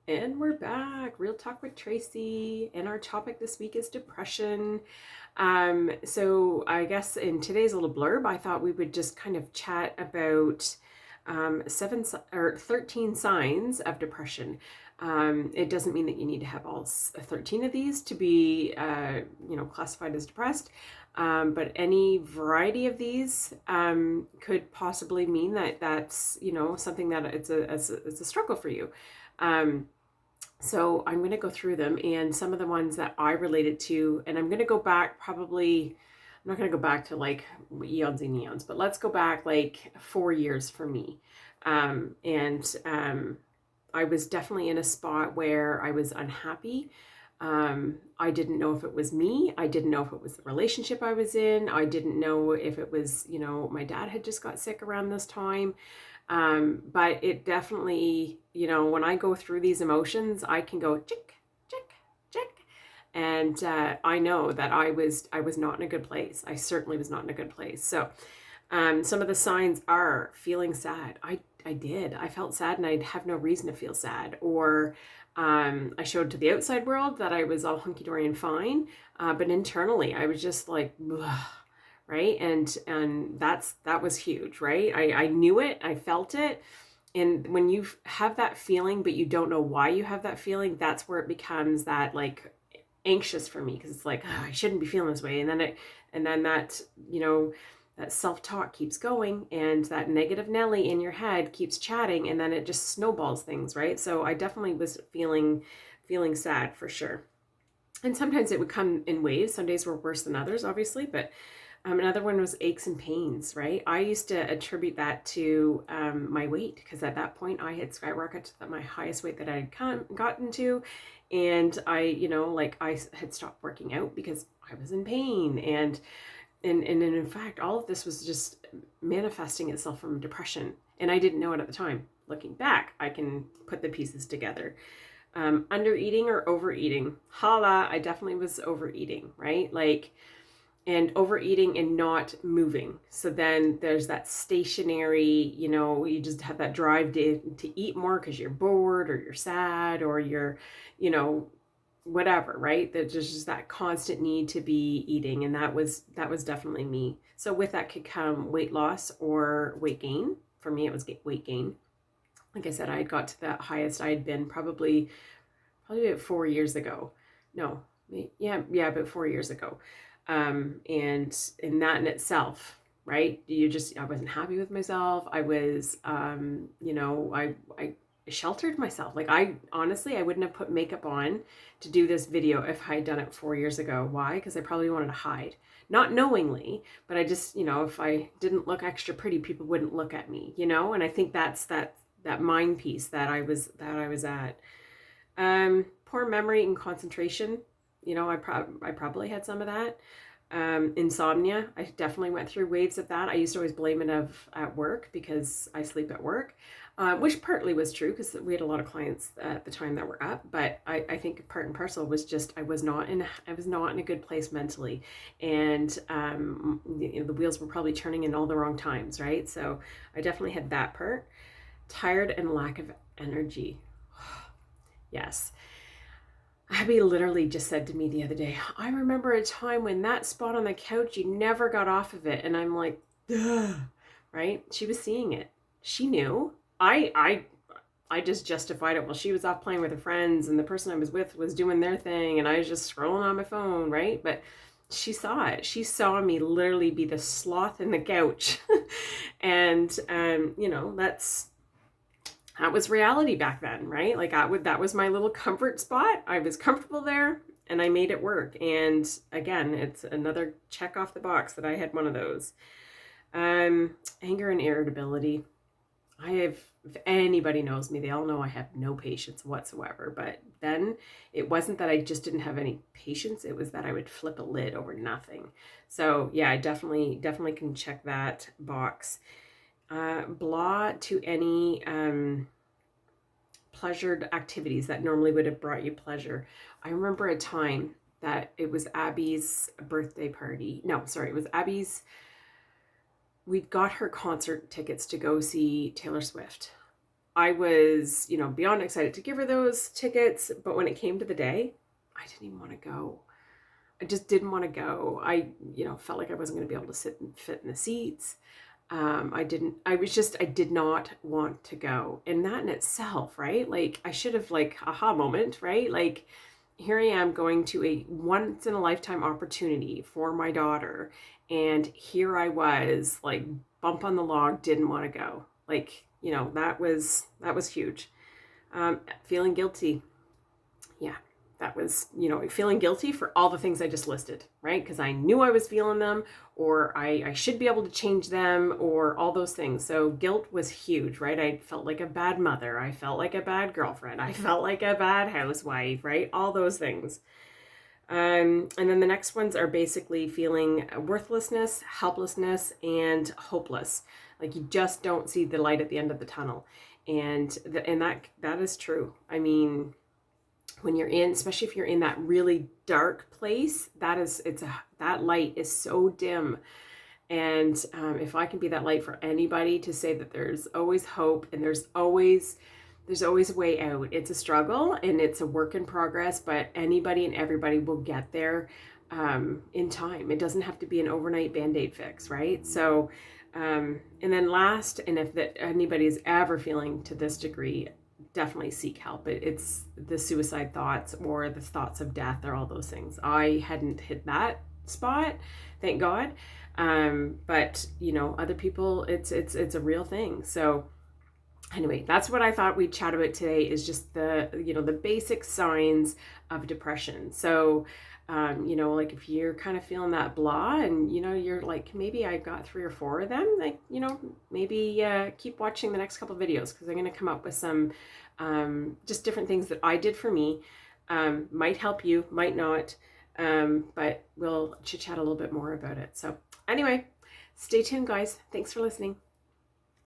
And we're back. Real Talk with Tracy. And our topic this week is depression. So I guess in today's little blurb, I thought we would just kind of chat about 13 signs of depression. It doesn't mean that you need to have all 13 of these to be, classified as depressed. But any variety of these could possibly mean that that's, something that it's a struggle for you. So I'm going to go through them and some of the ones that I related to, and I'm going to go back probably, I'm not going to go back to like eons and eons, but let's go back like 4 years for me. And I was definitely in a spot where I was unhappy. I didn't know if it was me. I didn't know if it was the relationship I was in. I didn't know if it was, my dad had just got sick around this time. But it definitely, when I go through these emotions, I can go chick, chick, chick. And I know that I was not in a good place. I certainly was not in a good place. So some of the signs are feeling sad. I did. I felt sad and I'd have no reason to feel sad. Or I showed to the outside world that I was all hunky-dory and fine. But internally, I was just like, ugh, right? And that was huge, right? I knew it, I felt it. And when you have that feeling, but you don't know why you have that feeling, that's where it becomes that like anxious for me, because it's like, oh, I shouldn't be feeling this way. And then that, that self-talk keeps going, and that negative Nelly in your head keeps chatting, and then it just snowballs things, right? So I definitely was feeling sad for sure. And sometimes it would come in waves. Some days were worse than others, obviously, but another one was aches and pains, right? I used to attribute that to my weight, because at that point I had skyrocketed to my highest weight that I had gotten to. And I had stopped working out because I was in pain. And in fact, all of this was just manifesting itself from depression. And I didn't know it at the time. Looking back, I can put the pieces together. Under eating or overeating. Holla, I definitely was overeating, right? And overeating and not moving. So then there's that stationary, you just have that drive to eat more because you're bored or you're sad or you're, whatever, right? There's just that constant need to be eating. And that was definitely me. So with that could come weight loss or weight gain. For me, it was weight gain. Like I said, I had got to the highest I had been probably about 4 years ago. No, yeah, about 4 years ago. And in that in itself, right? I wasn't happy with myself. I was, I sheltered myself. Like I wouldn't have put makeup on to do this video if I had done it 4 years ago. Why? Because I probably wanted to hide, not knowingly, but I just, if I didn't look extra pretty, people wouldn't look at me, and I think that's that mind piece that I was at. Poor memory and concentration. I probably had some of that. Insomnia. I definitely went through waves of that. I used to always blame it at work because I sleep at work, which partly was true because we had a lot of clients at the time that were up. But I think part and parcel was just I was not in a good place mentally, and the wheels were probably turning in all the wrong times, right? So I definitely had that part. Tired and lack of energy. Yes. Abby literally just said to me the other day, I remember a time when that spot on the couch, you never got off of it. And I'm like, duh, right? She was seeing it. She knew. I just justified it while she was off playing with her friends and the person I was with was doing their thing and I was just scrolling on my phone, right? But she saw it. She saw me literally be the sloth in the couch. And, that was reality back then, right? Like that was my little comfort spot. I was comfortable there and I made it work. And again, it's another check off the box that I had one of those. Anger and irritability. If anybody knows me, they all know I have no patience whatsoever. But then it wasn't that I just didn't have any patience. It was that I would flip a lid over nothing. So yeah, I definitely can check that box. Blah to any pleasured activities that normally would have brought you pleasure. I remember a time that it was Abby's birthday party. No, sorry, it was Abby's. We got her concert tickets to go see Taylor Swift. I was, you know, beyond excited to give her those tickets. But when it came to the day, I didn't even want to go. I just didn't want to go. I, you know, felt like I wasn't going to be able to sit and fit in the seats. I did not want to go. And that in itself, right? Like I should have like aha moment, right? Like here I am going to a once in a lifetime opportunity for my daughter. And here I was like bump on the log, didn't want to go. Like, you know, that was huge. Feeling guilty. Yeah, that was, you know, feeling guilty for all the things I just listed, right? Because I knew I was feeling them, or I should be able to change them, or all those things. So guilt was huge, right? I felt like a bad mother. I felt like a bad girlfriend. I felt like a bad housewife, right? All those things. And then the next ones are basically feeling worthlessness, helplessness, and hopeless. Like you just don't see the light at the end of the tunnel. And that is true. I mean, when you're in, especially if you're in that really dark place, that light is so dim. And if I can be that light for anybody to say that there's always hope and there's always a way out. It's a struggle and it's a work in progress, but anybody and everybody will get there in time. It doesn't have to be an overnight Band-Aid fix, right? So, and then last, and if anybody is ever feeling to this degree, definitely seek help. It's the suicide thoughts or the thoughts of death or all those things. I hadn't hit that spot, thank God. But you know, other people, it's a real thing. So anyway, that's what I thought we'd chat about today, is just the, you know, the basic signs of depression. So, you know, like if you're kind of feeling that blah and, you know, you're like, maybe I've got 3 or 4 of them, like, you know, maybe keep watching the next couple of videos, because I'm going to come up with some just different things that I did for me. Might help you, might not, but we'll chit chat a little bit more about it. So anyway, stay tuned, guys. Thanks for listening.